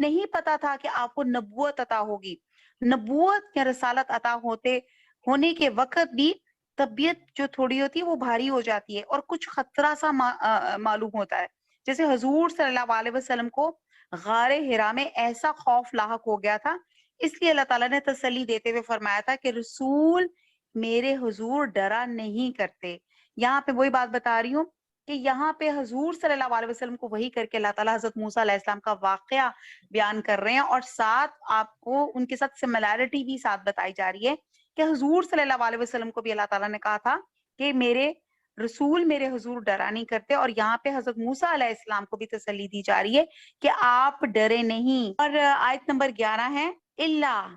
نہیں پتا تھا کہ آپ کو نبوت عطا ہوگی. نبوت یا رسالت عطا ہونے کے وقت بھی طبیعت جو تھوڑی ہوتی ہے وہ بھاری ہو جاتی ہے اور کچھ خطرہ سا معلوم ہوتا ہے. جیسے حضور صلی اللہ علیہ وسلم کو غار حرا میں ایسا خوف لاحق ہو گیا تھا، اس لیے اللہ تعالیٰ نے تسلی دیتے ہوئے فرمایا تھا کہ رسول میرے حضور ڈرا نہیں کرتے. یہاں پہ وہی بات بتا رہی ہوں کہ یہاں پہ حضور صلی اللہ علیہ وسلم کو وحی کر کے اللہ تعالیٰ حضرت موسیٰ علیہ السلام کا واقعہ بیان کر رہے ہیں، اور ساتھ آپ کو ان کے ساتھ سملیرٹی بھی ساتھ بتائی جا رہی ہے کہ حضور صلی اللہ علیہ وسلم کو بھی اللہ تعالیٰ نے کہا تھا کہ میرے رسول میرے حضور ڈرا نہیں کرتے، اور یہاں پہ حضرت موسیٰ علیہ السلام کو بھی تسلی دی جا رہی ہے کہ آپ ڈرے نہیں. اور آیت نمبر 11 ہے اللہ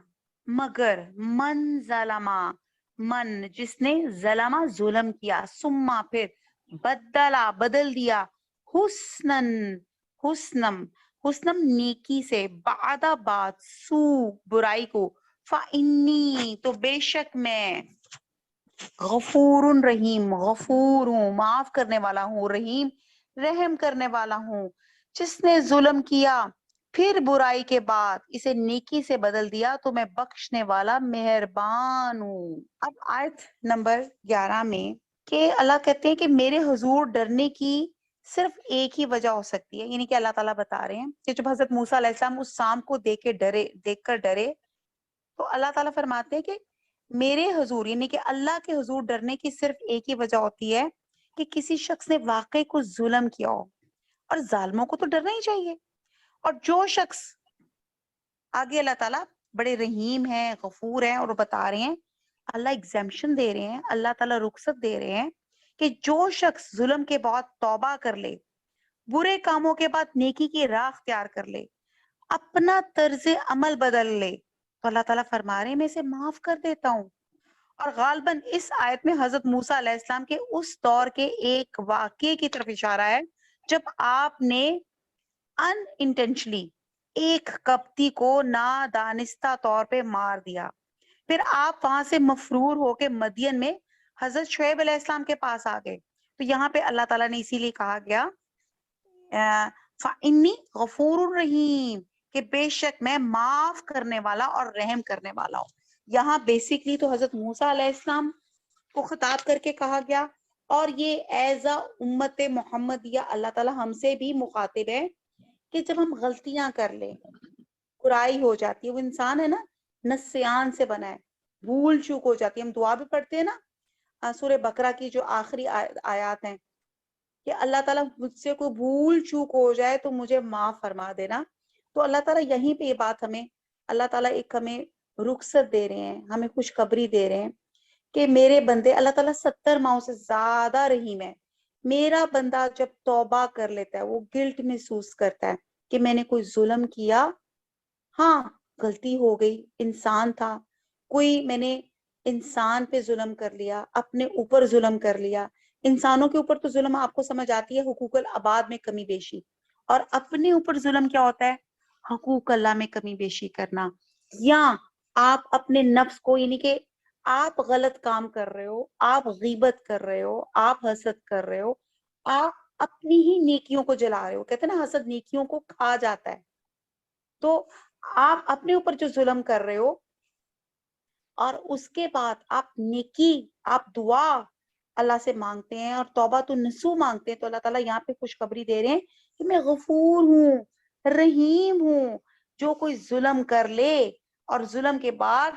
مگر من ظلما، من جس نے ظلمہ ظلم کیا، سما پھر بدلا بدل دیا، حسنن حسنم حسنم نیکی سے، بعد بات سو برائی کو، فإنی تو بے شک میں، غفور رحیم غفور ہوں معاف کرنے والا ہوں، رحیم رحم کرنے والا ہوں. جس نے ظلم کیا پھر برائی کے بعد اسے نیکی سے بدل دیا تو میں بخشنے والا مہربان ہوں. اب آیت نمبر 11 میں کہ اللہ کہتے ہیں کہ میرے حضور ڈرنے کی صرف ایک ہی وجہ ہو سکتی ہے، یعنی کہ اللہ تعالیٰ بتا رہے ہیں کہ جب حضرت موسیٰ علیہ السلام اس سام کو دیکھ کر ڈرے تو اللہ تعالیٰ فرماتے ہیں کہ میرے حضور یعنی کہ اللہ کے حضور ڈرنے کی صرف ایک ہی وجہ ہوتی ہے کہ کسی شخص نے واقعی کچھ ظلم کیا ہو، اور ظالموں کو تو ڈرنا ہی چاہیے. اور جو شخص آگے اللہ تعالیٰ بڑے رحیم ہیں غفور ہیں اور وہ بتا رہے ہیں، اللہ ایگزیمپشن دے رہے ہیں، اللہ تعالیٰ رخصت دے رہے ہیں کہ جو شخص ظلم کے بعد توبہ کر لے، برے کاموں کے بعد نیکی کی راہ اختیار کر لے، اپنا طرز عمل بدل لے، تو اللہ تعالیٰ فرما رہے ہیں میں اسے معاف کر دیتا ہوں. اور غالباً اس آیت میں حضرت موسیٰ علیہ السلام کے اس دور کے ایک واقعے کی طرف اشارہ ہے جب آپ نے ان انٹینشنلی ایک قبطی کو نادانستہ طور پہ مار دیا. پھر آپ وہاں سے مفرور ہو کے مدین میں حضرت شعیب علیہ السلام کے پاس آ گئے. تو یہاں پہ اللہ تعالیٰ نے اسی لیے کہا گیا فَإِنِّي غَفُورٌ رَحِيمٌ کہ بے شک میں معاف کرنے والا اور رحم کرنے والا ہوں. یہاں بیسیکلی تو حضرت موسیٰ علیہ السلام کو خطاب کر کے کہا گیا، اور یہ ایزا امت محمدیہ اللہ تعالیٰ ہم سے بھی مخاطب ہے کہ جب ہم غلطیاں کر لیں، برائی ہو جاتی ہے، وہ انسان ہے نا نسیان سے بنا ہے، بھول چوک ہو جاتی ہے. ہم دعا بھی پڑھتے ہیں نا سورہ بقرہ کی جو آخری آیات ہیں کہ اللہ تعالیٰ مجھ سے کوئی بھول چوک ہو جائے تو مجھے معاف فرما دینا. تو اللہ تعالیٰ یہیں پہ یہ بات ہمیں اللہ تعالیٰ ایک ہمیں رخصت دے رہے ہیں، ہمیں خوشخبری دے رہے ہیں کہ میرے بندے، اللہ تعالیٰ 70 ماؤں سے زیادہ رحیم ہے. میرا بندہ جب توبہ کر لیتا ہے وہ گلٹ محسوس کرتا ہے کہ میں نے کوئی ظلم کیا، ہاں غلطی ہو گئی، انسان تھا کوئی، میں نے انسان پہ ظلم کر لیا، اپنے اوپر ظلم کر لیا. انسانوں کے اوپر تو ظلم آپ کو سمجھ آتی ہے، حقوق العباد میں کمی بیشی، اور اپنے اوپر ظلم کیا ہوتا ہے؟ حقوق اللہ میں کمی بیشی کرنا. یا آپ اپنے نفس کو، یعنی کہ آپ غلط کام کر رہے ہو، آپ غیبت کر رہے ہو، آپ حسد کر رہے ہو، آپ اپنی ہی نیکیوں کو جلا رہے ہو. کہتے ہیں نا حسد نیکیوں کو کھا جاتا ہے. تو آپ اپنے اوپر جو ظلم کر رہے ہو اور اس کے بعد آپ نیکی، آپ دعا اللہ سے مانگتے ہیں اور توبہ تو نسو مانگتے ہیں، تو اللہ تعالیٰ یہاں پہ خوشخبری دے رہے ہیں کہ میں غفور ہوں، رحیم ہوں. جو کوئی ظلم کر لے اور ظلم کے بعد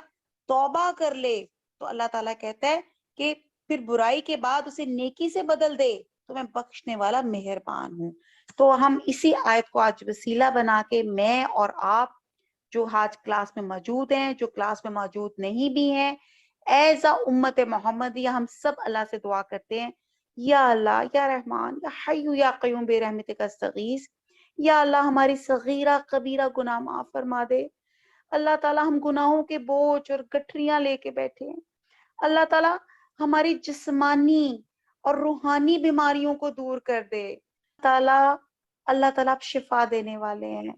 توبہ کر لے تو اللہ تعالیٰ کہتا ہے کہ پھر برائی کے بعد اسے نیکی سے بدل دے تو میں بخشنے والا مہربان ہوں. تو ہم اسی آیت کو آج وسیلہ بنا کے میں اور آپ جو آج کلاس میں موجود ہیں، جو کلاس میں موجود نہیں بھی ہیں، ایزا امت محمدیہ ہم سب اللہ سے دعا کرتے ہیں، یا اللہ یا رحمان یا حی یا قیوم بے رحمتک استغیث، یا اللہ ہماری صغیرہ کبیرہ گناہ معاف فرما دے. اللہ تعالیٰ ہم گناہوں کے بوجھ اور گٹھریاں لے کے بیٹھے ہیں. اللہ تعالیٰ ہماری جسمانی اور روحانی بیماریوں کو دور کر دے. اللہ تعالیٰ آپ شفا دینے والے ہیں.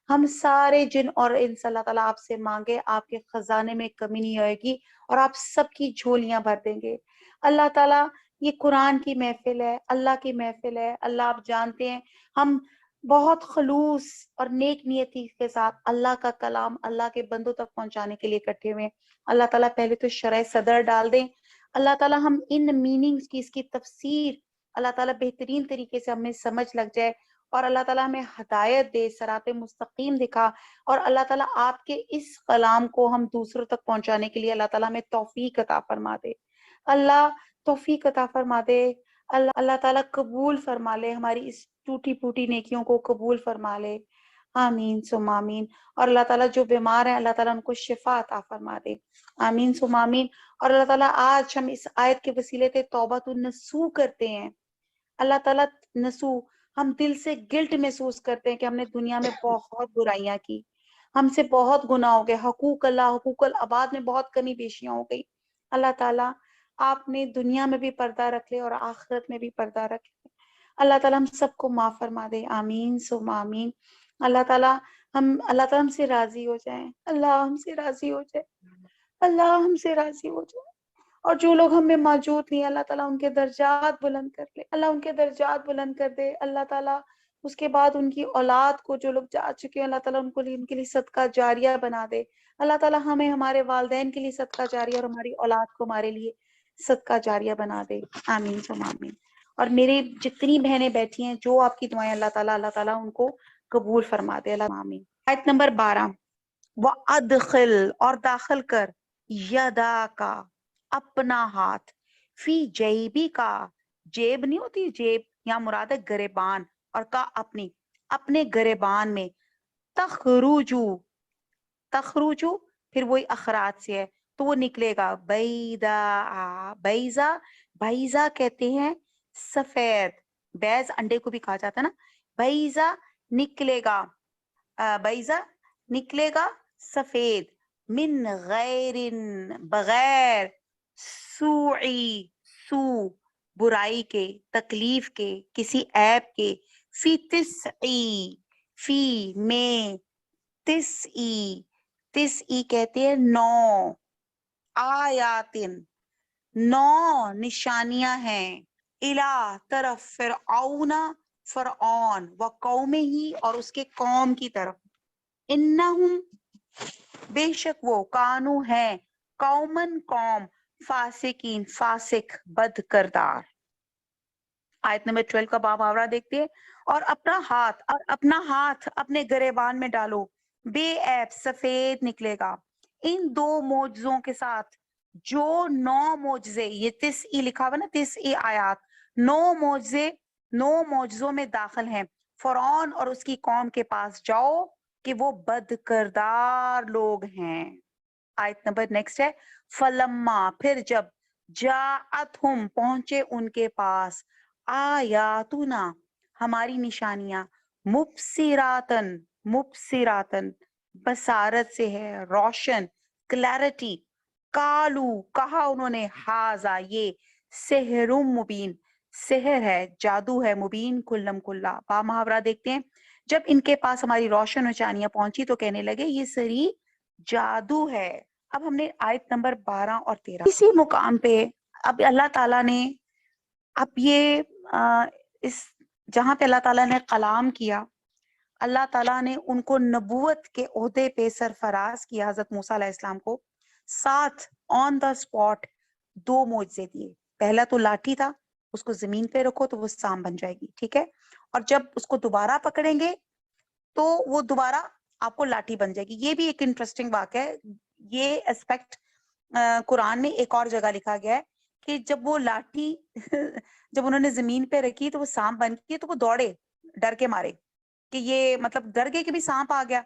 ہم سارے جن اور انس اللہ تعالیٰ آپ سے مانگے، آپ کے خزانے میں کمی نہیں ہوئے گی اور آپ سب کی جھولیاں بھر دیں گے. اللہ تعالیٰ یہ قرآن کی محفل ہے، اللہ کی محفل ہے. اللہ آپ جانتے ہیں ہم بہت خلوص اور نیک نیتی کے ساتھ اللہ کا کلام اللہ کے بندوں تک پہنچانے کے لیے اکٹھے ہوئے ہیں۔ اللہ تعالیٰ پہلے تو شرح صدر ڈال دیں، اللہ تعالیٰ ہم ان میننگز کی، اس کی تفسیر اللہ تعالیٰ بہترین طریقے سے ہمیں سمجھ لگ جائے، اور اللہ تعالیٰ ہمیں ہدایت دے، صراط مستقیم دکھا، اور اللہ تعالیٰ آپ کے اس کلام کو ہم دوسروں تک پہنچانے کے لیے اللہ تعالیٰ ہمیں توفیق عطا فرما دے۔ اللہ توفیق عطا فرما دے، اللہ تعالیٰ قبول فرما لے، ہماری اس ٹوٹی پھوٹی نیکیوں کو قبول فرما لے، آمین ثم آمین۔ اور اللہ تعالیٰ جو بیمار ہیں اللہ تعالیٰ ان کو شفا عطا فرما دے، آمین ثم آمین۔ اور اللہ تعالیٰ آج ہم اس آیت کے وسیلے سے توبۃ النصوح کرتے ہیں، اللہ تعالیٰ نسو، ہم دل سے گلٹ محسوس کرتے ہیں کہ ہم نے دنیا میں بہت برائیاں کی، ہم سے بہت گناہ ہو گئے، حقوق اللہ، حقوق العباد میں بہت کمی بیشیاں ہو گئی۔ اللہ تعالیٰ آپ نے دنیا میں بھی پردہ رکھ لے اور آخرت میں بھی پردہ رکھ لے، اللہ تعالیٰ ہم سب کو معاف فرما دے، آمین ثم آمین۔ اللہ تعالیٰ ہم سے راضی ہو جائیں، اللہ ہم سے راضی ہو جائے، اللہ ہم سے راضی ہو جائے، اور جو لوگ ہم میں موجود نہیں اللہ تعالیٰ ان کے درجات بلند کر لے، اللہ ان کے درجات بلند کر دے، اللہ تعالیٰ اس کے بعد ان کی اولاد کو، جو لوگ جا چکے ہیں اللہ تعالیٰ ان کے لیے صدقہ جاریہ بنا دے، اللہ تعالیٰ ہمیں ہمارے والدین کے لیے صدقہ جاریہ اور ہماری اولاد کو ہمارے لیے صدقہ جاریہ بنا دے، آمین ثم آمین۔ اور میری جتنی بہنیں بیٹھی ہیں، جو آپ کی دعائیں اللہ تعالیٰ ان کو قبول فرما دے، اللہ آمین۔ آیت نمبر 12، وَأَدْخِلْ، اور داخل کر، یَدَاکَ، اپنا ہاتھ، فی جیبی کا، جیب نہیں ہوتی جیب، یہاں مراد ہے گریبان، اور کا اپنے گریبان میں، تخرجو، تخرجو پھر وہی اخراج سے ہے تو وہ نکلے گا، بیدا، بیزا، بیزا کہتے ہیں سفید، بیز انڈے کو بھی کہا جاتا ہے نا، بیزا نکلے گا، بیزا نکلے گا سفید، من غیر، بغیر، سوئی، سو برائی کے، تکلیف کے، کسی عیب کے، فی تسعی، فی میں، تسعی، تسعی کہتے ہیں 9، آیاتن، 9 نشانیاں ہیں، الہ طرف، فرعون، فرعون، و قوم ہی، اور اس کے قوم کی طرف، انہم بے شک وہ، کانو ہیں، قومن قوم، فاسقین فاسق، بد کردار۔ آیت نمبر 12 کا باب محاورہ دیکھتے ہیں، اور اپنا ہاتھ اپنے گریبان میں ڈالو، بے عیب سفید نکلے گا، ان 2 معجزوں کے ساتھ، جو 9 معجزے، یہ 30 لکھا ہوا نا، 30 آیات، 9 معجزوں میں داخل ہیں، فرعون اور اس کی قوم کے پاس جاؤ کہ وہ بد کردار لوگ ہیں۔ آیت نمبر نیکسٹ ہے، فلما، پھر جب، جاءتہم، پہنچے ان کے پاس، آیاتنا، ہماری نشانیاں، مبصراتن، مبصراتن بصارت سے ہے، روشن، کلیرٹی، کالو، کہا انہوں نے، ہاذا، یہ، سحر مبین، سحر ہے، جادو ہے، مبین، کلم کلا۔ با محاورہ دیکھتے ہیں، جب ان کے پاس ہماری روشن نشانیاں پہنچی تو کہنے لگے یہ سری جادو ہے۔ اب ہم نے آیت نمبر 12 اور 13 اسی مقام پہ، اب اللہ تعالیٰ نے، اب یہ اس جہاں پہ اللہ تعالیٰ نے کلام کیا، اللہ تعالیٰ نے ان کو نبوت کے عہدے پہ سرفراز کیا، حضرت موسیٰ علیہ السلام کو، ساتھ آن دا اسپاٹ 2 معجزے دیے۔ پہلا تو لاٹھی تھا، اس کو زمین پہ رکھو تو وہ سام بن جائے گی، ٹھیک ہے، اور جب اس کو دوبارہ پکڑیں گے تو وہ دوبارہ آپ کو لاٹھی بن جائے گی۔ یہ بھی ایک انٹرسٹنگ واقعہ ہے، یہ اسپیکٹ قرآن میں ایک اور جگہ لکھا گیا ہے کہ جب وہ لاٹھی جب انہوں نے زمین پہ رکھی تو وہ سانپ بن گئی، تو وہ دوڑے ڈر کے مارے کہ یہ مطلب ڈر گئے کہ بھی سانپ آ گیا،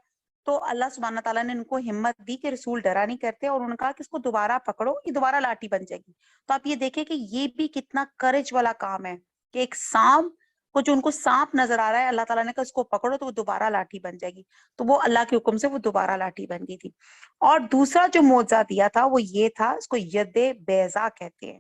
تو اللہ سبحانہ تعالیٰ نے ان کو ہمت دی کہ رسول ڈرا نہیں کرتے، اور انہوں نے کہا کہ اس کو دوبارہ پکڑو، یہ دوبارہ لاٹھی بن جائے گی۔ تو آپ یہ دیکھیں کہ یہ بھی کتنا کریج والا کام ہے کہ ایک سانپ کو، جو ان کو سانپ نظر آ رہا ہے، اللہ تعالیٰ نے کہا اس کو پکڑو تو وہ دوبارہ لاٹھی بن جائے گی، تو وہ اللہ کے حکم سے وہ دوبارہ لاٹھی بن گئی تھی۔ اور دوسرا جو معجزہ دیا تھا وہ یہ تھا، اس کو ید بیضا کہتے ہیں،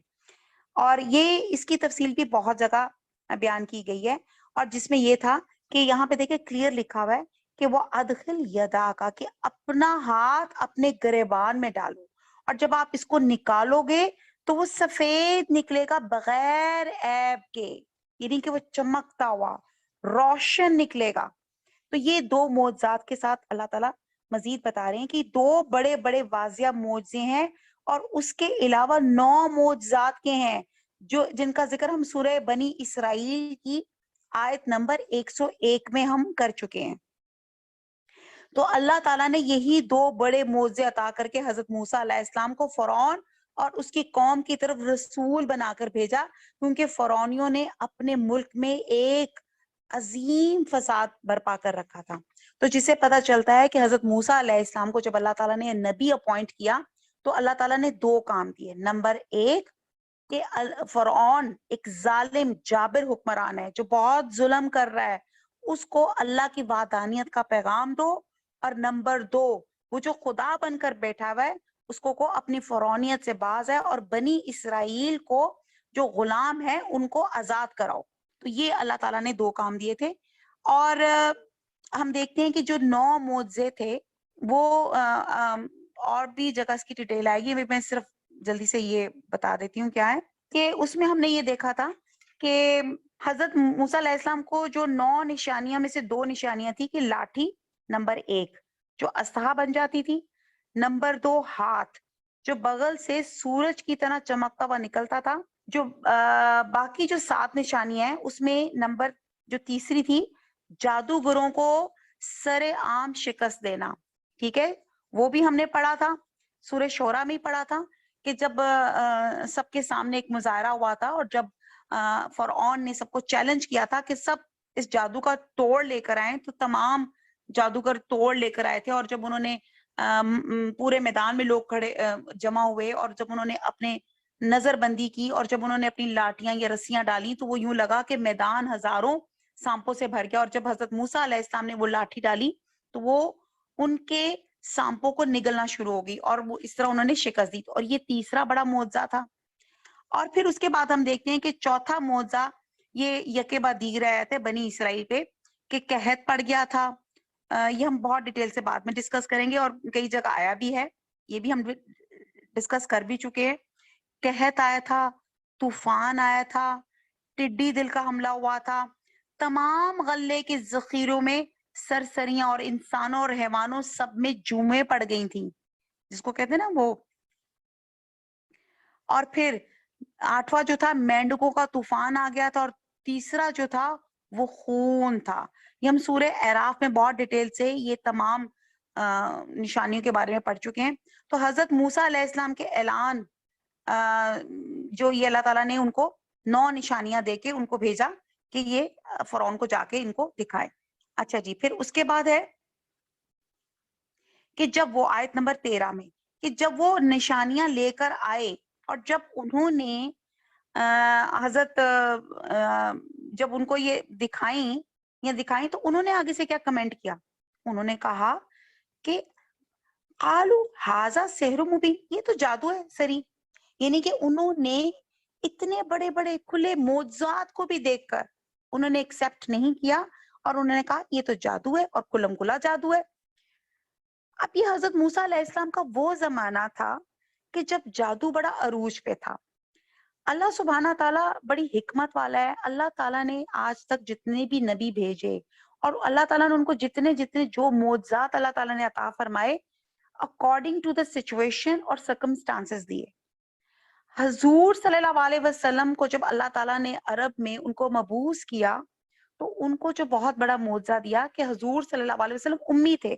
اور یہ اس کی تفصیل بھی بہت جگہ بیان کی گئی ہے، اور جس میں یہ تھا کہ یہاں پہ دیکھیں کلیئر لکھا ہوا ہے کہ وہ ادخل یدا کا، کہ اپنا ہاتھ اپنے گریبان میں ڈالو، اور جب آپ اس کو نکالو گے تو وہ سفید نکلے گا بغیر عیب کے، یعنی کہ وہ چمکتا ہوا، روشن نکلے گا. تو یہ دو معجزات کے ساتھ اللہ تعالیٰ مزید بتا رہے ہیں کہ دو بڑے بڑے واضح معجزے ہیں اور اس کے علاوہ 9 معجزات کے ہیں جو جن کا ذکر ہم سورہ بنی اسرائیل کی آیت نمبر 101 میں ہم کر چکے ہیں. تو اللہ تعالیٰ نے یہی دو بڑے معجزے عطا کر کے حضرت موسیٰ علیہ السلام کو فرعون اور اس کی قوم کی طرف رسول بنا کر بھیجا، کیونکہ فرعونیوں نے اپنے ملک میں ایک عظیم فساد برپا کر رکھا تھا. تو جسے پتہ چلتا ہے کہ حضرت موسیٰ علیہ السلام کو جب اللہ تعالیٰ نے نبی اپوائنٹ کیا تو اللہ تعالیٰ نے دو کام دیے. نمبر ایک کہ فرعون ایک ظالم جابر حکمران ہے جو بہت ظلم کر رہا ہے، اس کو اللہ کی وحدانیت کا پیغام دو. اور نمبر دو وہ جو خدا بن کر بیٹھا ہوا ہے اس کو اپنی فرعونیت سے باز ہے اور بنی اسرائیل کو جو غلام ہے ان کو آزاد کراؤ. تو یہ اللہ تعالیٰ نے دو کام دیے تھے. اور ہم دیکھتے ہیں کہ جو 9 معجزے تھے وہ اور بھی جگہ اس کی ڈیٹیل آئے گی، میں صرف جلدی سے یہ بتا دیتی ہوں کیا ہے کہ اس میں ہم نے یہ دیکھا تھا کہ حضرت موسیٰ علیہ السلام کو جو 9 نشانیاں میں سے 2 نشانیاں تھی کہ لاٹھی نمبر 1 جو اسحا بن جاتی تھی، نمبر 2 ہاتھ جو بغل سے سورج کی طرح چمکتا ہوا نکلتا تھا. جو باقی جو 7 نشانیاں ہیں اس میں نمبر جو تیسری تھی جادوگروں کو سر عام شکست دینا. ٹھیک ہے، وہ بھی ہم نے پڑھا تھا، سورہ شورا میں پڑھا تھا کہ جب سب کے سامنے ایک مظاہرہ ہوا تھا اور جب فرعون نے سب کو چیلنج کیا تھا کہ سب اس جادو کا توڑ لے کر آئیں، تو تمام جادوگر توڑ لے کر آئے تھے. اور جب انہوں نے پورے میدان میں لوگ کھڑے جمع ہوئے اور جب انہوں نے اپنے نظر بندی کی اور جب انہوں نے اپنی لاٹیاں یا رسیاں ڈالی تو وہ یوں لگا کہ میدان ہزاروں سانپوں سے بھر گیا. اور جب حضرت موسیٰ علیہ السلام نے وہ لاٹھی ڈالی تو وہ ان کے سانپوں کو نگلنا شروع ہو گئی اور وہ اس طرح انہوں نے شکست دی. اور یہ تیسرا بڑا معجزہ تھا. اور پھر اس کے بعد ہم دیکھتے ہیں کہ چوتھا معجزہ یہ یکے بعد دیگر آیت ہے بنی اسرائیل پہ کہ قحط پڑ گیا تھا. یہ ہم بہت ڈیٹیل سے بعد میں ڈسکس کریں گے اور کئی جگہ آیا بھی ہے، یہ بھی ہم ڈسکس کر بھی چکے ہیں. قحط آیا تھا، طوفان آیا تھا، ٹڈی دل کا حملہ ہوا تھا، تمام غلے کے ذخیروں میں سرسریاں اور انسانوں اور حیوانوں سب میں جومیں پڑ گئی تھیں جس کو کہتے ہیں نا وہ. اور پھر 8واں جو تھا مینڈکوں کا طوفان آ گیا تھا اور تیسرا جو تھا وہ خون تھا. یہ ہم سورہ اعراف میں بہت ڈیٹیل سے یہ تمام نشانیوں کے بارے میں پڑھ چکے ہیں. تو حضرت موسیٰ علیہ السلام کے اعلان جو یہ اللہ تعالیٰ نے ان کو 9 نشانیاں دے کے ان کو بھیجا کہ یہ فرعون کو جا کے ان کو دکھائے. اچھا جی، پھر اس کے بعد ہے کہ جب وہ آیت نمبر 13 میں کہ جب وہ نشانیاں لے کر آئے اور جب انہوں نے حضرت جب ان کو یہ دکھائیں تو انہوں نے آگے سے کیا کمنٹ کیا؟ انہوں نے کہا کہ قالو ھذا سحر مبین، یہ تو جادو ہے سری. یعنی کہ انہوں نے اتنے بڑے بڑے کھلے معجزات کو بھی دیکھ کر انہوں نے ایکسپٹ نہیں کیا اور انہوں نے کہا یہ تو جادو ہے اور کلم کلا جادو ہے. اب یہ حضرت موسیٰ علیہ السلام کا وہ زمانہ تھا کہ جب جادو بڑا عروج پہ تھا. اللہ سبحانہ تعالیٰ بڑی حکمت والا ہے. اللہ تعالیٰ نے آج تک جتنے بھی نبی بھیجے اور اللہ تعالیٰ نے ان کو جتنے جو معجزات اللہ تعالیٰ نے عطا فرمائے اکارڈنگ ٹو دا سچویشن اور سرکمسٹانسز دیے. حضور صلی اللہ علیہ وسلم کو جب اللہ تعالیٰ نے عرب میں ان کو مبعوث کیا تو ان کو جو بہت بڑا معجزہ دیا کہ حضور صلی اللہ علیہ وسلم امی تھے،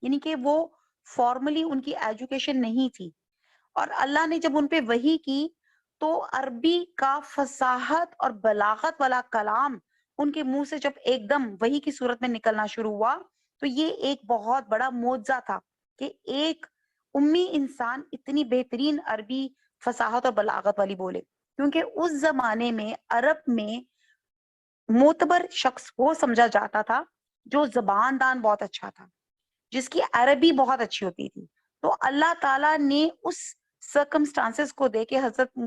یعنی کہ وہ فارملی ان کی ایجوکیشن نہیں تھی. اور اللہ نے جب ان پہ وحی کی تو عربی کا فصاحت اور بلاغت والا کلام ان کے منہ سے جب ایک دم وحی کی صورت میں نکلنا شروع ہوا تو یہ ایک بہت بڑا معجزہ تھا کہ ایک امی انسان اتنی بہترین عربی فصاحت اور بلاغت والی بولے. کیونکہ اس زمانے میں عرب میں معتبر شخص وہ سمجھا جاتا تھا جو زبان دان بہت اچھا تھا، جس کی عربی بہت اچھی ہوتی تھی. تو اللہ تعالیٰ نے اس سرکمسٹانسز کو دے کے حضرت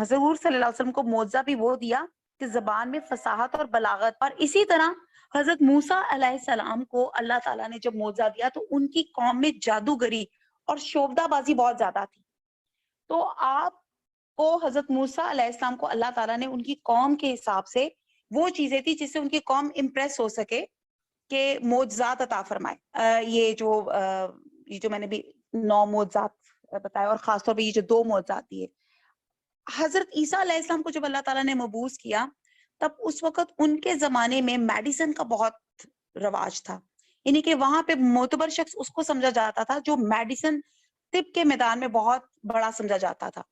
حضور صلی اللہ علیہ وسلم کو معجزہ بھی وہ دیا کہ زبان میں فصاحت اور بلاغت. اور اسی طرح حضرت موسیٰ علیہ السلام کو اللہ تعالیٰ نے جب معجزہ دیا تو ان کی قوم میں جادوگری اور شعبدہ بازی بہت زیادہ تھی. تو آپ کو حضرت موسیٰ علیہ السلام کو اللہ تعالیٰ نے ان کی قوم کے حساب سے وہ چیزیں تھی جس سے ان کی قوم امپریس ہو سکے کہ معجزات عطا فرمائے. یہ جو میں نے بھی 9 معجزات بتایا اور خاص طور پہ یہ جو 2 معجزات دیے. حضرت عیسیٰ علیہ السلام کو جب اللہ تعالیٰ نے مبعوث کیا تب اس وقت ان کے زمانے میں میڈیسن کا بہت رواج تھا. یعنی کہ وہاں پہ معتبر شخص اس کو سمجھا جاتا تھا جو میڈیسن طب کے میدان میں بہت بڑا سمجھا جاتا تھا.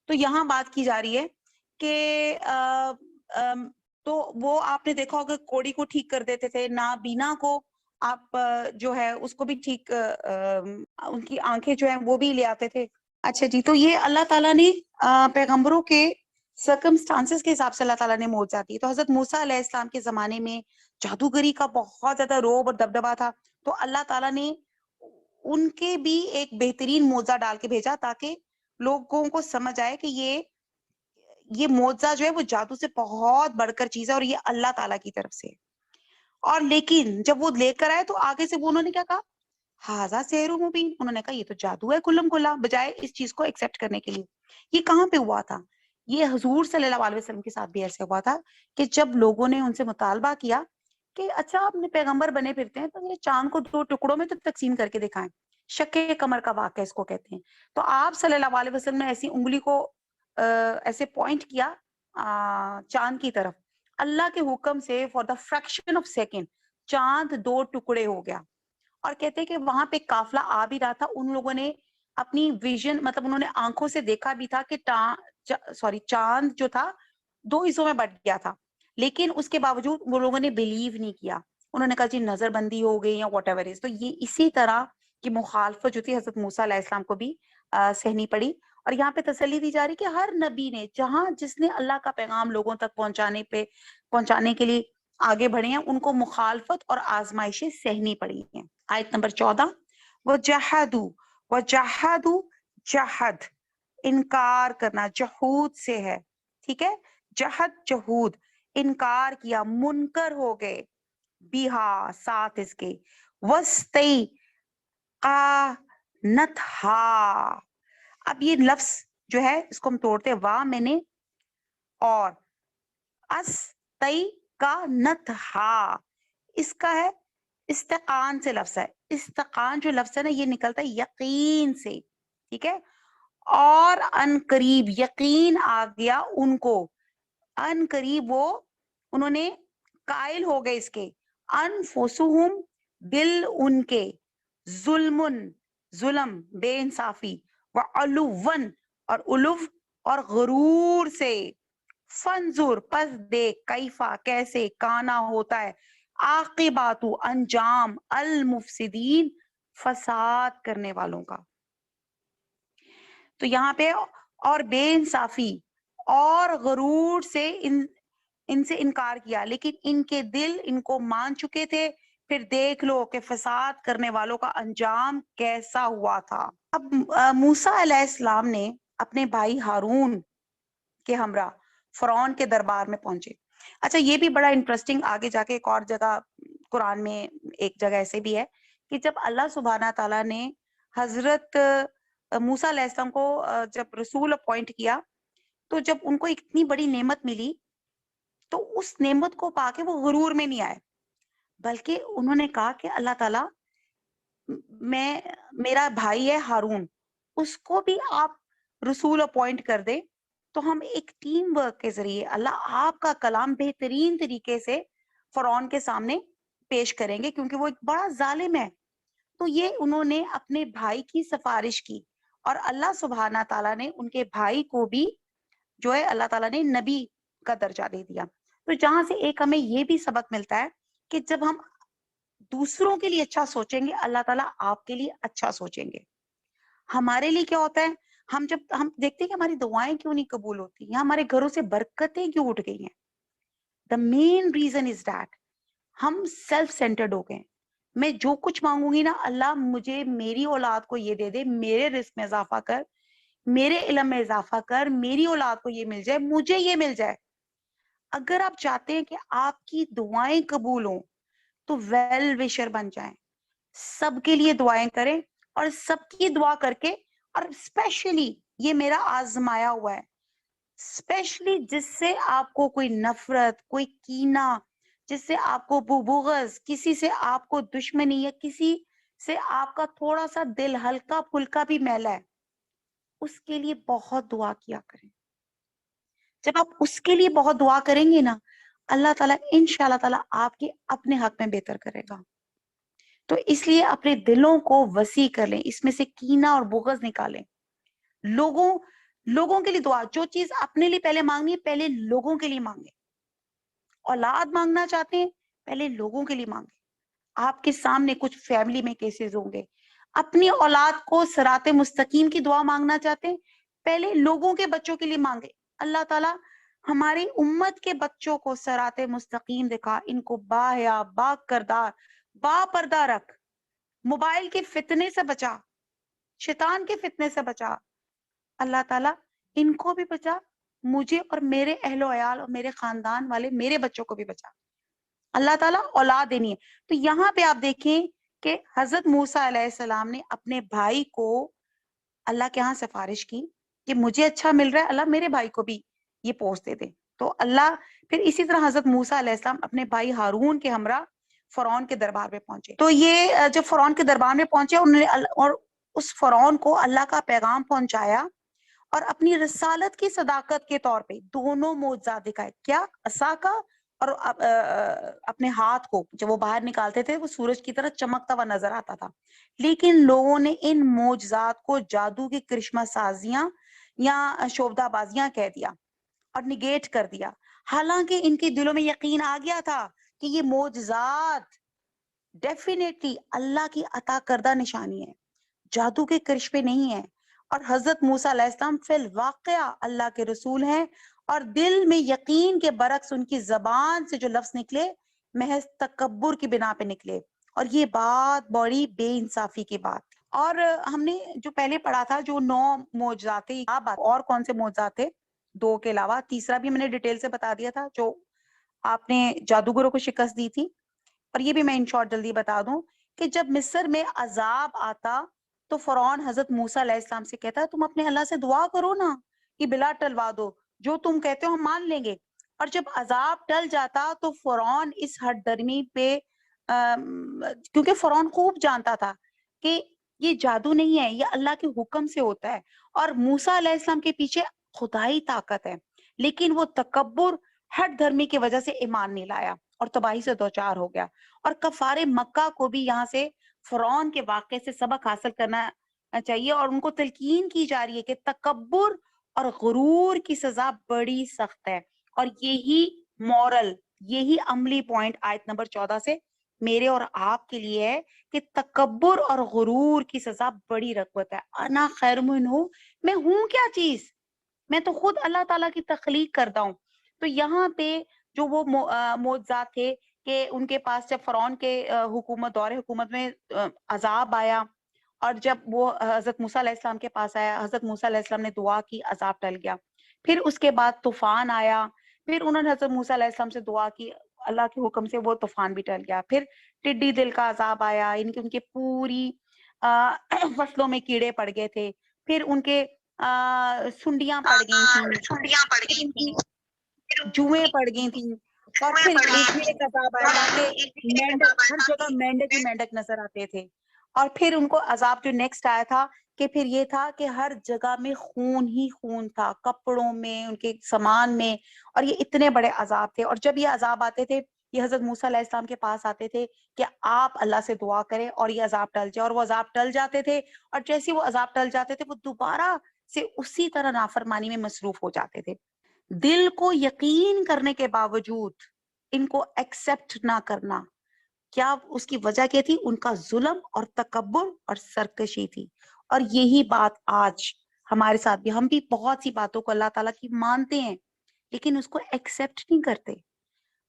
تو یہاں بات کی جا رہی ہے کہ تو وہ آپ نے دیکھا ہوگا کوڑی کو ٹھیک کر دیتے تھے, نابینا کو آپ جو ہے اس کو بھی ٹھیک, ان کی آنکھیں جو ہیں وہ بھی لے آتے تھے. اچھا جی, تو یہ اللہ تعالیٰ نے پیغمبروں کے سرکمسٹانسز کے حساب سے اللہ تعالیٰ نے معجزات دی. تو حضرت موسیٰ علیہ السلام کے زمانے میں جادوگری کا بہت زیادہ روب اور دبدبا تھا, تو اللہ تعالیٰ نے ان کے بھی ایک بہترین معجزہ ڈال کے بھیجا تاکہ لوگوں کو سمجھ آئے کہ یہ معجزہ جو ہے وہ جادو سے بہت بڑھ کر چیز ہے اور یہ اللہ تعالیٰ کی طرف سے. اور لیکن جب وہ لے کر آئے تو آگے سے وہ انہوں نے کیا کہا, ہاذا سحر مبین, انہوں نے کہا یہ تو جادو ہے کلم کلا, بجائے اس چیز کو ایکسیپٹ کرنے کے لیے. یہ کہاں پہ ہوا تھا؟ یہ حضور صلی اللہ علیہ وسلم کے ساتھ بھی ایسے ہوا تھا کہ جب لوگوں نے ان سے مطالبہ کیا کہ اچھا آپ نے پیغمبر بنے پھرتے ہیں تو یہ چاند کو 2 ٹکڑوں میں تو تقسیم کر کے دکھائیں, شق قمر کا واقعہ اس کو کہتے ہیں. تو آپ صلی اللہ علیہ وسلم نے ایسی انگلی کو ایسے پوائنٹ کیا چاند کی طرف, اللہ کے حکم سے for the fraction of second چاند 2 ٹکڑے ہو گیا. اور کہتے ہیں کہ وہاں پہ قافلہ آ بھی رہا تھا, ان لوگوں نے اپنی ویژن مطلب انہوں نے آنکھوں سے دیکھا بھی تھا کہ چاند جو تھا 2 حصوں میں بٹ گیا تھا, لیکن اس کے باوجود وہ لوگوں نے بلیو نہیں کیا. انہوں نے کہا جی نظر بندی ہو گئی یا واٹ ایور از. تو یہ اسی طرح کی مخالفت جو تھی حضرت موسیٰ علیہ السلام کو بھی سہنی پڑی. اور یہاں پہ تسلی دی جا رہی کہ ہر نبی نے جس نے اللہ کا پیغام لوگوں تک پہنچانے کے لیے آگے بڑھے ہیں, ان کو مخالفت اور آزمائشیں سہنی پڑی ہیں. آیت نمبر 14, وجحدوا جہد انکار کرنا, جہود سے ہے, ٹھیک ہے, جہد جہود, انکار کیا, منکر ہو گئے, بیہا ساتھ اس کے, وسطی قانتہا. اب یہ لفظ جو ہے اس کو ہم توڑتے ہیں, وا میں نے اور استی کا نتہا, اس کا ہے استقان سے لفظ ہے. استقان جو لفظ ہے نا یہ نکلتا ہے یقین سے, ٹھیک ہے, اور ان قریب یقین آ گیا ان کو, ان قریب وہ انہوں نے قائل ہو گئے اس کے, انفسہم دل ان کے, ظلم بے انصافی, وعلون اور علو اور غرور سے, فنظر پس دیکھ, کیفا کیسے, کانا ہوتا ہے, عاقبات انجام, المفسدین فساد کرنے والوں کا. تو یہاں پہ اور بے انصافی اور غرور سے ان سے انکار کیا, لیکن ان کے دل ان کو مان چکے تھے. پھر دیکھ لو کہ فساد کرنے والوں کا انجام کیسا ہوا تھا. اب موسیٰ علیہ السلام نے اپنے بھائی ہارون کے ہمراہ فرعون کے دربار میں پہنچے. اچھا یہ بھی بڑا انٹرسٹنگ, آگے جا کے ایک اور جگہ قرآن میں ایک جگہ ایسے بھی ہے کہ جب اللہ سبحانہ تعالیٰ نے حضرت موسیٰ علیہ السلام کو جب رسول اپوائنٹ کیا, تو جب ان کو اتنی بڑی نعمت ملی تو اس نعمت کو پا کے وہ غرور میں نہیں آئے, بلکہ انہوں نے کہا کہ اللہ تعالیٰ میرا بھائی ہے ہارون, اس کو بھی آپ رسول اپوائنٹ کر دے تو ہم ایک ٹیم ورک کے ذریعے اللہ آپ کا کلام بہترین طریقے سے فرعون کے سامنے پیش کریں گے, کیونکہ وہ ایک بڑا ظالم ہے. تو یہ انہوں نے اپنے بھائی کی سفارش کی اور اللہ سبحانہ تعالیٰ نے ان کے بھائی کو بھی جو ہے اللہ تعالیٰ نے نبی کا درجہ دے دیا. تو جہاں سے ایک ہمیں یہ بھی سبق ملتا ہے کہ جب ہم دوسروں کے لیے اچھا سوچیں گے اللہ تعالیٰ آپ کے لیے اچھا سوچیں گے. ہمارے لیے کیا ہوتا ہے, جب ہم دیکھتے ہیں کہ ہماری دعائیں کیوں نہیں قبول ہوتی یا ہمارے گھروں سے برکتیں کیوں اٹھ گئی ہیں, دا مین ریزن از دیٹ ہم سیلف سینٹرڈ ہو گئے. میں جو کچھ مانگوں گی نا, اللہ مجھے میری اولاد کو یہ دے دے, میرے رزق میں اضافہ کر, میرے علم میں اضافہ کر, میری اولاد کو یہ مل جائے, مجھے یہ مل جائے. اگر آپ چاہتے ہیں کہ آپ کی دعائیں قبول ہوں تو ویل وشر بن جائیں, سب کے لیے دعائیں کریں اور سب کی دعا کر کے, اور اسپیشلی یہ میرا آزمایا ہوا ہے, اسپیشلی جس سے آپ کو کوئی نفرت، کوئی کینہ، جس سے آپ کو بغض، کسی سے آپ کو دشمنی، یا کسی سے آپ کا تھوڑا سا دل ہلکا پھلکا بھی میلا ہے، اس کے لیے بہت دعا کیا کریں. جب آپ اس کے لیے بہت دعا کریں گے نا، اللہ تعالیٰ انشاءاللہ تعالیٰ آپ کے اپنے حق میں بہتر کرے گا. تو اس لیے اپنے دلوں کو وسیع کر لیں، اس میں سے کینہ اور بغض نکالیں. لوگوں کے لیے دعا، جو چیز اپنے لیے پہلے مانگنی ہے پہلے لوگوں کے لیے مانگیں. اولاد مانگنا چاہتے ہیں پہلے لوگوں کے لیے مانگیں. آپ کے سامنے کچھ فیملی میں کیسز ہوں گے، اپنی اولاد کو صراط مستقیم کی دعا مانگنا چاہتے ہیں پہلے لوگوں کے بچوں کے لیے مانگے. اللہ تعالیٰ ہماری امت کے بچوں کو صراط مستقیم دکھا، ان کو باحیا، با کردار، با پردہ رکھ، موبائل کے فتنے سے بچا، شیطان کے فتنے سے بچا. اللہ تعالیٰ ان کو بھی بچا، مجھے اور میرے اہل و عیال اور میرے خاندان والے میرے بچوں کو بھی بچا. اللہ تعالیٰ اولاد دینی ہے. تو یہاں پہ آپ دیکھیں کہ حضرت موسیٰ علیہ السلام نے اپنے بھائی کو اللہ کے ہاں سفارش کی کہ مجھے اچھا مل رہا ہے، اللہ میرے بھائی کو بھی یہ پوسٹ دے دے. تو اللہ پھر اسی طرح حضرت موسیٰ علیہ السلام اپنے بھائی ہارون کے ہمراہ فرعون کے دربار میں پہنچے. تو یہ جب فرعون کے دربار میں پہنچے، انہوں نے اور اس فرعون کو اللہ کا پیغام پہنچایا اور اپنی رسالت کی صداقت کے طور پہ دونوں معجزات دکھائے. کیا؟ عصا کا اور اپنے ہاتھ کو جب وہ باہر نکالتے تھے وہ سورج کی طرح چمکتا ہوا نظر آتا تھا. لیکن لوگوں نے ان معجزات کو جادو کی کرشمہ سازیاں یا شعبدہ بازیاں کہہ دیا اور نگیٹ کر دیا، حالانکہ ان کے دلوں میں یقین آ گیا تھا کہ یہ معجزات ڈیفینیٹلی اللہ کی عطا کردہ نشانی ہے، جادو کے کرشمے نہیں ہیں. اور حضرت موسیٰ علیہ السلام فی الواقعہ اللہ کے رسول ہیں، اور دل میں یقین کے برعکس ان کی زبان سے جو لفظ نکلے محض تکبر کی بنا پہ نکلے. اور یہ بات بڑی بے انصافی کی بات تھی. اور ہم نے جو پہلے پڑھا تھا جو 9 معجزات تھے، اور کون سے معجزات تھے 2 کے علاوہ، تیسرا بھی میں نے ڈیٹیل سے بتا دیا تھا جو آپ نے جادوگروں کو شکست دی تھی. اور یہ بھی میں ان شارٹ جلدی بتا دوں کہ جب مصر میں عذاب آتا تو فرعون حضرت موسیٰ علیہ السلام سے کہتا ہے تم اپنے اللہ سے دعا کرو نا کہ بلا ٹلوا دو، جو تم کہتے ہو ہم مان لیں گے. اور جب عذاب ٹل جاتا تو فرعون اس ہٹ درمی پہ کیونکہ فرعون خوب جانتا تھا کہ یہ جادو نہیں ہے، یہ اللہ کے حکم سے ہوتا ہے اور موسیٰ علیہ السلام کے پیچھے خدائی طاقت ہے، لیکن وہ تکبر ہٹ دھرمی کی وجہ سے ایمان نہیں لایا اور تباہی سے دوچار ہو گیا. اور کفار مکہ کو بھی یہاں سے فرعون کے واقعے سے سبق حاصل کرنا چاہیے، اور ان کو تلقین کی جا رہی ہے کہ تکبر اور غرور کی سزا بڑی سخت ہے. اور یہی مورل، یہی عملی پوائنٹ آیت نمبر 14 سے میرے اور آپ کے لیے ہے کہ تکبر اور غرور کی سزا بڑی رغبت ہے. انا خیر منہ، میں ہوں کیا چیز، میں تو خود اللہ تعالیٰ کی تخلیق کرتا ہوں. تو یہاں پہ جو وہ معجزات تھے کہ ان کے پاس جب فرعون کے دور حکومت میں عذاب آیا، اور جب وہ حضرت موسیٰ علیہ السلام کے پاس آیا، حضرت موسیٰ علیہ السلام نے دعا کی، عذاب ٹل گیا. پھر اس کے بعد طوفان آیا، پھر انہوں نے حضرت موسیٰ علیہ السلام سے دعا کی، اللہ کے حکم سے وہ طوفان بھی ٹل گیا. پھر ٹڈی دل کا عذاب آیا، ان کے پوری فصلوں میں کیڑے پڑ گئے تھے، پھر ان کے سنڈیاں پڑ گئی تھیں، پھر ان کی جوئیں پڑ گئی تھیں، اور پھر ایک بھی ایک عذاب آیا تھا کہ مینڈک، ہر جگہ مینڈک ہی مینڈک نظر آتے تھے. اور پھر ان کو عذاب جو نیکسٹ آیا تھا کہ پھر یہ تھا کہ ہر جگہ میں خون ہی خون تھا، کپڑوں میں، ان کے سامان میں، اور یہ اتنے بڑے عذاب تھے. اور جب یہ عذاب آتے تھے یہ حضرت موسیٰ علیہ السلام کے پاس آتے تھے کہ آپ اللہ سے دعا کریں اور یہ عذاب ٹل جائے، اور وہ عذاب ٹل جاتے تھے. اور جیسے وہ عذاب ٹل جاتے تھے وہ دوبارہ سے اسی طرح نافرمانی میں مصروف ہو جاتے تھے. دل کو یقین کرنے کے باوجود ان کو ایکسپٹ نہ کرنا، کیا اس کی وجہ کیا تھی؟ ان کا ظلم اور تکبر اور سرکشی تھی. اور یہی بات آج ہمارے ساتھ بھی، ہم بھی بہت سی باتوں کو اللہ تعالیٰ کی مانتے ہیں لیکن اس کو ایکسپٹ نہیں کرتے.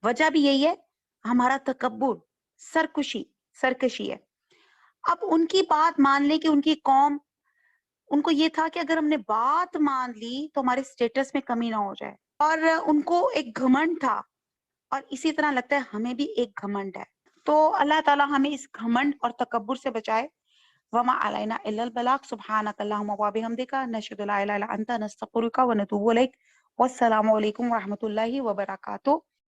وجہ بھی یہی ہے، ہمارا تکبر، سرکشی ہے. اب ان کی بات مان لیں کہ ان کی قوم، ان کو یہ تھا کہ اگر ہم نے بات مان لی تو ہمارے سٹیٹس میں کمی نہ ہو جائے، اور ان کو ایک گھمنڈ تھا، اور اسی طرح لگتا ہے ہمیں بھی ایک گھمنڈ ہے. تو اللہ تعالیٰ ہمیں اس گھمنڈ اور تکبر سے بچائے. وما علینا الا البلاغ. سبحانک اللہم و بحمدک، نشہد لا الہ الا انت، نستغفرک و نتوب الیک. والسلام علیکم ورحمۃ اللہ وبرکاتہ.